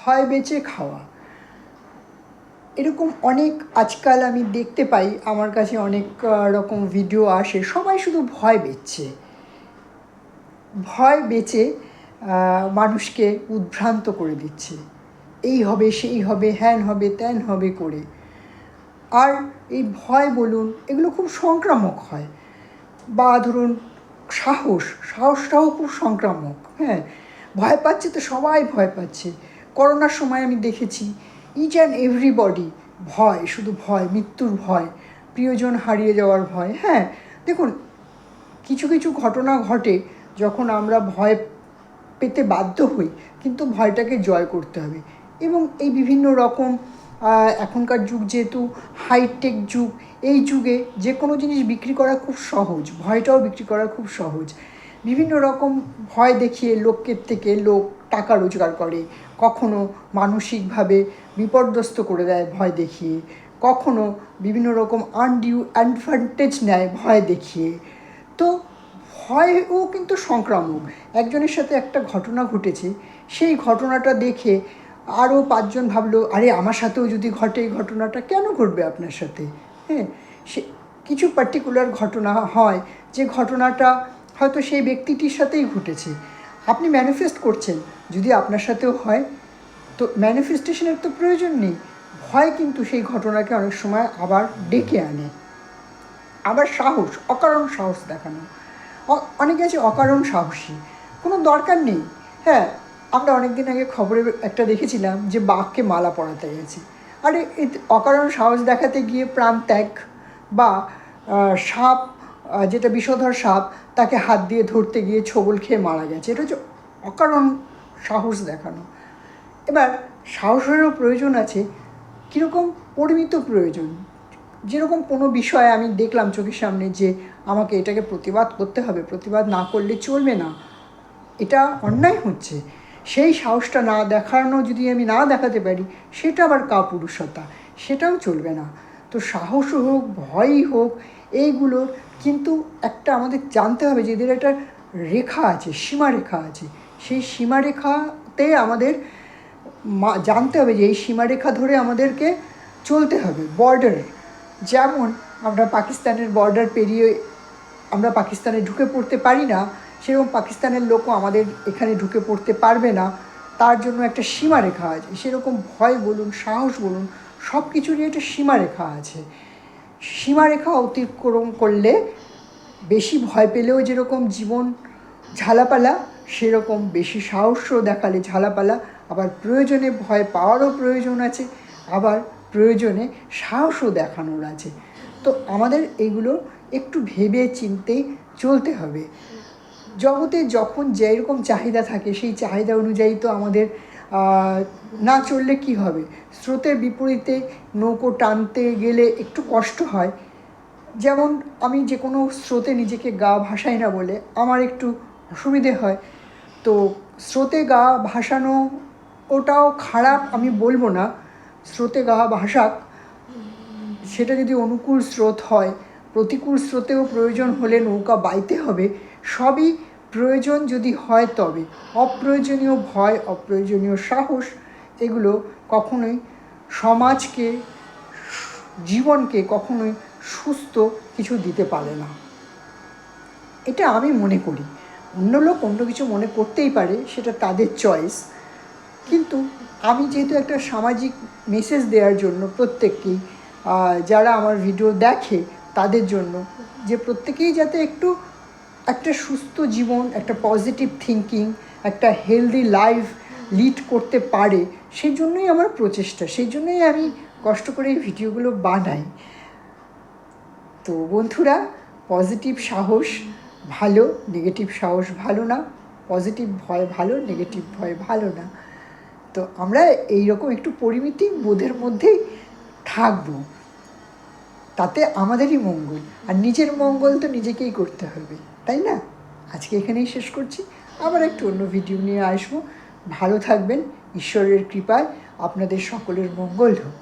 ভয় বেচে খাওয়া, এরকম অনেক আজকাল আমি দেখতে পাই। আমার কাছে অনেক রকম ভিডিও আসে, সবাই শুধু ভয় বেচছে, ভয় বেচে মানুষকে উদ্ভ্রান্ত করে দিচ্ছে, এই হবে সেই হবে হ্যান হবে ত্যান হবে করে। আর এই ভয় বলুন, এগুলো খুব সংক্রামক হয়। বা ধরুন সাহসটাও খুব সংক্রামক। হ্যাঁ, ভয় পাচ্ছে তো সবাই ভয় পাচ্ছে। করোনার সময় আমি দেখেছি ইচ অ্যান্ড এভরিবডি ভয়, শুধু ভয়, মৃত্যুর ভয়, প্রিয়জন হারিয়ে যাওয়ার ভয়। হ্যাঁ, দেখুন কিছু কিছু ঘটনা ঘটে যখন আমরা ভয় পেতে বাধ্য হই, কিন্তু ভয়টাকে জয় করতে হবে। এবং এই বিভিন্ন রকম এখনকার যুগ যেহেতু হাইটেক যুগ, এই যুগে যে কোনো জিনিস বিক্রি করা খুব সহজ, ভয়টাও বিক্রি করা খুব সহজ। বিভিন্ন রকম ভয় দেখিয়ে লোকের থেকে লোক টাকা রোজগার করে, কখনো মানসিকভাবে বিপর্যস্ত করে দেয় ভয় দেখিয়ে, কখনো বিভিন্ন রকম আনডিউ অ্যাডভান্টেজ নেয় ভয় দেখিয়ে। তো ভয়ও কিন্তু সংক্রামক। একজনের সাথে একটা ঘটনা ঘটেছে, সেই ঘটনাটা দেখে আরও পাঁচজন ভাবলো, আরে আমার সাথেও যদি ঘটে এই ঘটনাটা, কেন ঘটবে আপনার সাথে? হ্যাঁ, সে কিছু পার্টিকুলার ঘটনা হয় যে ঘটনাটা হয়তো সেই ব্যক্তিটির সাথেই ঘটেছে। আপনি ম্যানিফেস্ট করছেন, যদি আপনার সাথেও হয় তো ম্যানিফেস্টেশনের তো প্রয়োজন নেই। ভয় কিন্তু সেই ঘটনাকে অনেক সময় আবার ডেকে আনে। আবার সাহস, অকারণ সাহস দেখানো, অনেকে আছে অকারণ সাহসী, কোনো দরকার নেই। হ্যাঁ, আমরা অনেক দিন আগে খবরে একটা দেখেছিলাম যে বাঘকে মালা পরাতে গেছে, আরে অকারণ সাহস দেখাতে গিয়ে প্রাণ ত্যাগ। বা সাপ, যেটা বিষধর সাপ, তাকে হাত দিয়ে ধরতে গিয়ে ছোবল খেয়ে মারা গেছে, এটা হচ্ছে অকারণ সাহস দেখানো। এবার সাহসেরও প্রয়োজন আছে, কীরকম পরিমিত প্রয়োজন। যেরকম কোনো বিষয়ে আমি দেখলাম চোখের সামনে যে আমাকে এটাকে প্রতিবাদ করতে হবে, প্রতিবাদ না করলে চলবে না, এটা অন্যায় হচ্ছে, সেই সাহসটা না দেখানো, যদি আমি না দেখাতে পারি, সেটা আবার কাপুরুষতা, সেটাও চলবে না। তো সাহস হোক, ভয়ই হোক, এইগুলোর কিন্তু একটা আমাদের জানতে হবে যে এদের একটা রেখা আছে, সীমারেখা আছে। সেই সীমারেখাতে আমাদের জানতে হবে যে এই সীমারেখা ধরে আমাদেরকে চলতে হবে। বর্ডার, যেমন আমরা পাকিস্তানের বর্ডার পেরিয়ে আমরা পাকিস্তানে ঢুকে পড়তে পারি না, সেরকম পাকিস্তানের লোকও আমাদের এখানে ঢুকে পড়তে পারবে না, তার জন্য একটা সীমারেখা আছে। সেরকম ভয় বলুন, সাহস বলুন, সব কিছুরই একটা সীমারেখা আছে। সীমারেখা অতিক্রম করলে, বেশি ভয় পেলেও যেরকম জীবন ঝালাপালা, সেরকম বেশি সাহসও দেখালে ঝালাপালা। আবার প্রয়োজনে ভয় পাওয়ারও প্রয়োজন আছে, আবার প্রয়োজনে সাহসও দেখানোর আছে। তো আমাদের এগুলো একটু ভেবে চিন্তে চলতে হবে। জগতে যখন যেরকম চাহিদা থাকে, সেই চাহিদা অনুযায়ী তো আমাদের না চললে কি হবে? স্রোতের বিপরীতে নৌকো টানতে গেলে একটু কষ্ট হয়। যেমন আমি যে কোনো স্রোতে নিজেকে গা ভাসাই না বলে আমার একটু অসুবিধে হয়। তো স্রোতে গা ভাসানো ওটাও খারাপ আমি বলবো না, স্রোতে গা ভাসাক, সেটা যদি অনুকূল স্রোত হয়। প্রতিকূল স্রোতেও প্রয়োজন হলে নৌকা বাইতে হবে, সবই প্রয়োজন যদি হয় তবে। অপ্রয়োজনীয় ভয়, অপ্রয়োজনীয় সাহস, এগুলো কখনোই সমাজকে, জীবনকে কখনোই সুস্থ কিছু দিতে পারে না, এটা আমি মনে করি। অন্য লোক অন্য কিছু মনে করতেই পারে, সেটা তাদের চয়েস। কিন্তু আমি যেহেতু একটা সামাজিক মেসেজ দেওয়ার জন্য প্রত্যেককেই, যারা আমার ভিডিও দেখে তাদের জন্য, যে প্রত্যেকেই যাতে একটা সুস্থ জীবন, একটা পজিটিভ থিঙ্কিং, একটা হেলদি লাইফ লিড করতে পারে, সেই জন্যই আমার প্রচেষ্টা, সেই জন্যই আমি কষ্ট করে এই ভিডিওগুলো বানাই। তো বন্ধুরা, পজিটিভ সাহস ভালো, নেগেটিভ সাহস ভালো না। পজিটিভ ভয় ভালো, নেগেটিভ ভয় ভালো না। তো আমরা এইরকম একটু পরিমিতি বোধের মধ্যেই থাকবো, তাতে আমাদেরই মঙ্গল। আর নিজের মঙ্গল তো নিজেকেই করতে হবে, তাই না? আজকে এখানেই শেষ করছি, আবার একটু অন্য ভিডিও নিয়ে আসবো। ভালো থাকবেন, ঈশ্বরের কৃপায় আপনাদের সকলের মঙ্গল হোক।